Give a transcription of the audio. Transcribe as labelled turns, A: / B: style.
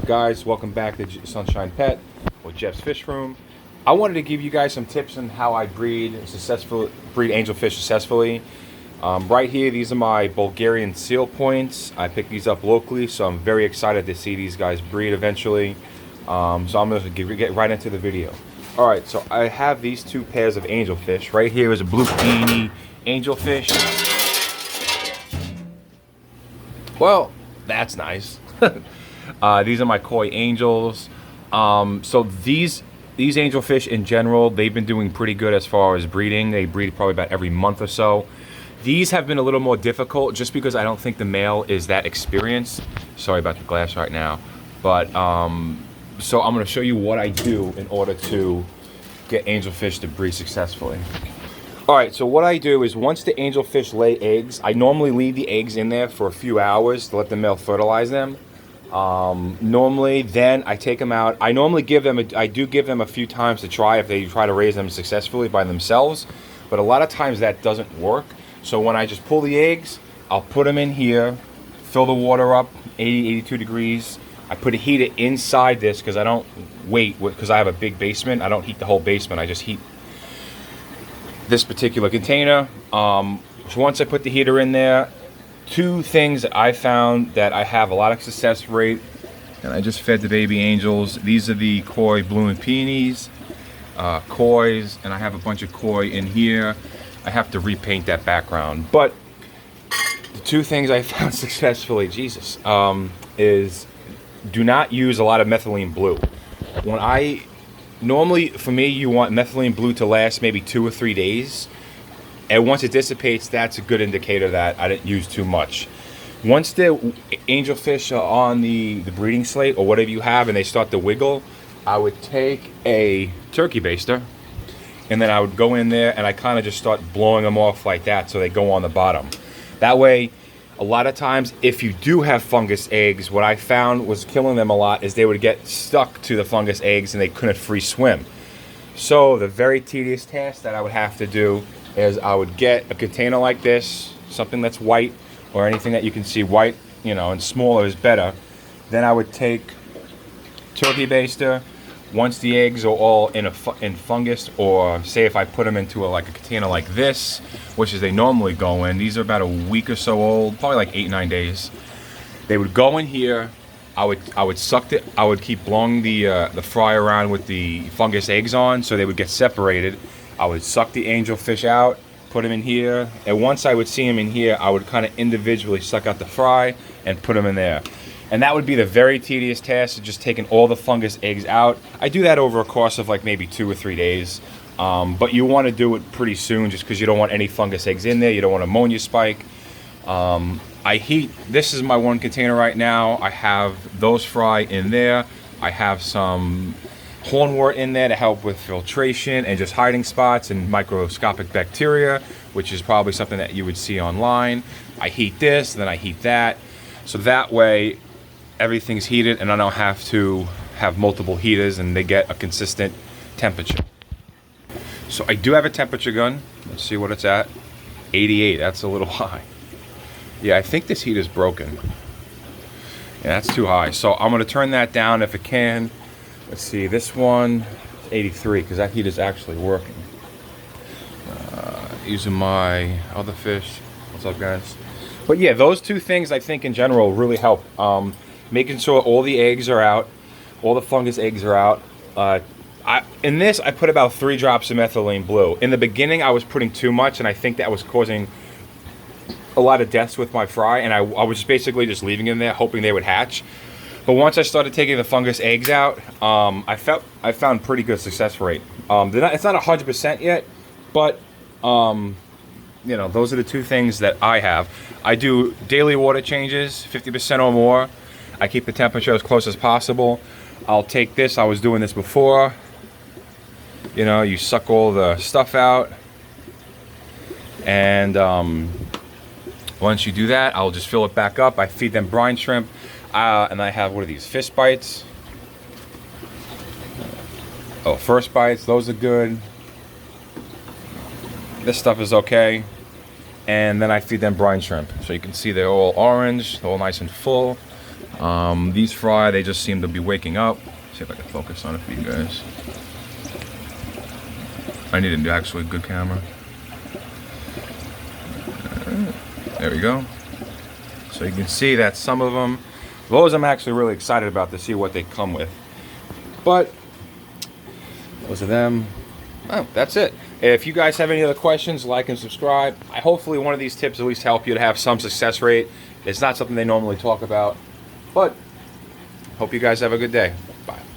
A: Guys, welcome back to Sunshine Pet or Jeff's Fish Room. I wanted to give you guys some tips on how I breed angelfish successfully. Right here, these are my Bulgarian seal points. I picked these up locally, so I'm very excited to see these guys breed eventually. So I'm going to get right into the video. Alright, so I have these two pairs of angelfish. Right here is a blue peony angelfish. Well, that's nice. These are my koi angels. So these angelfish in general, they've been doing pretty good as far as breeding. They breed probably about every month or so. These have been a little more difficult just because I don't think the male is that experienced. Sorry about the glass right now. But so I'm going to show you what I do in order to get angelfish to breed successfully. Alright, so what I do is once the angelfish lay eggs, I normally leave the eggs in there for a few hours to let the male fertilize them. Normally, then I take them out. I normally give them, I do give them a few times to try if they try to raise them successfully by themselves. But a lot of times that doesn't work. So when I just pull the eggs, I'll put them in here, fill the water up, 80, 82 degrees. I put a heater inside this because I don't wait, because I have a big basement. I don't heat the whole basement. I just heat this particular container. So once I put the heater in there, two things that I found that I have a lot of success rate, and I just fed the baby angels. These are the koi blue and peonies, kois, and I have a bunch of koi in here. I have to repaint that background. But the two things I found successfully, is do not use a lot of methylene blue. Normally, for me, you want methylene blue to last maybe 2 or 3 days. And once it dissipates, that's a good indicator that I didn't use too much. Once the angelfish are on the breeding slate or whatever you have and they start to wiggle, I would take a turkey baster and then I would go in there and I kind of just start blowing them off like that so they go on the bottom. That way, a lot of times, if you do have fungus eggs, what I found was killing them a lot is they would get stuck to the fungus eggs and they couldn't free swim. So the very tedious task that I would have to do is I would get a container like this, something that's white or anything that you can see white, and smaller is better. Then I would take turkey baster. Once the eggs are all in fungus, or say if I put them into a container like this, which is they normally go in, these are about a week or so old, probably like 8-9 days. They would go in here. I would suck it. I would keep blowing the fry around with the fungus eggs on, so they would get separated. I would suck the angelfish out, put them in here, and once I would see them in here, I would kind of individually suck out the fry and put them in there. And that would be the very tedious task of just taking all the fungus eggs out. I do that over a course of like maybe 2 or 3 days. But you want to do it pretty soon just because you don't want any fungus eggs in there. You don't want ammonia spike. This is my one container right now. I have those fry in there. I have some hornwort in there to help with filtration and just hiding spots and microscopic bacteria, which is probably something that you would see online. I heat this, then I heat that. So that way, everything's heated and I don't have to have multiple heaters and they get a consistent temperature. So I do have a temperature gun. Let's see what it's at. 88, that's a little high. Yeah, I think this heater's broken. Yeah, that's too high. So I'm gonna turn that down if it can. Let's see, this one, 83, because that heater's actually working. Using my other fish. What's up, guys? But yeah, those two things I think in general really help. Making sure all the eggs are out, all the fungus eggs are out. In this, I put about 3 drops of methylene blue. In the beginning, I was putting too much, and I think that was causing a lot of deaths with my fry, and I was basically just leaving them there, hoping they would hatch. But once I started taking the fungus eggs out, I found pretty good success rate. It's not 100% yet, but those are the two things that I have. I do daily water changes, 50% or more. I keep the temperature as close as possible. I'll take this. I was doing this before. You suck all the stuff out, and once you do that, I'll just fill it back up. I feed them brine shrimp. And I have, what are these, fish bites? Oh, first bites, those are good. This stuff is okay. And then I feed them brine shrimp. So you can see they're all orange, they're all nice and full. These fry, they just seem to be waking up. See if I can focus on it for you guys. I need an actually good camera. There we go. So you can see that some of them, those I'm actually really excited about to see what they come with. But those are them. Oh, that's it. If you guys have any other questions, like and subscribe. Hopefully one of these tips at least help you to have some success rate. It's not something they normally talk about, but hope you guys have a good day.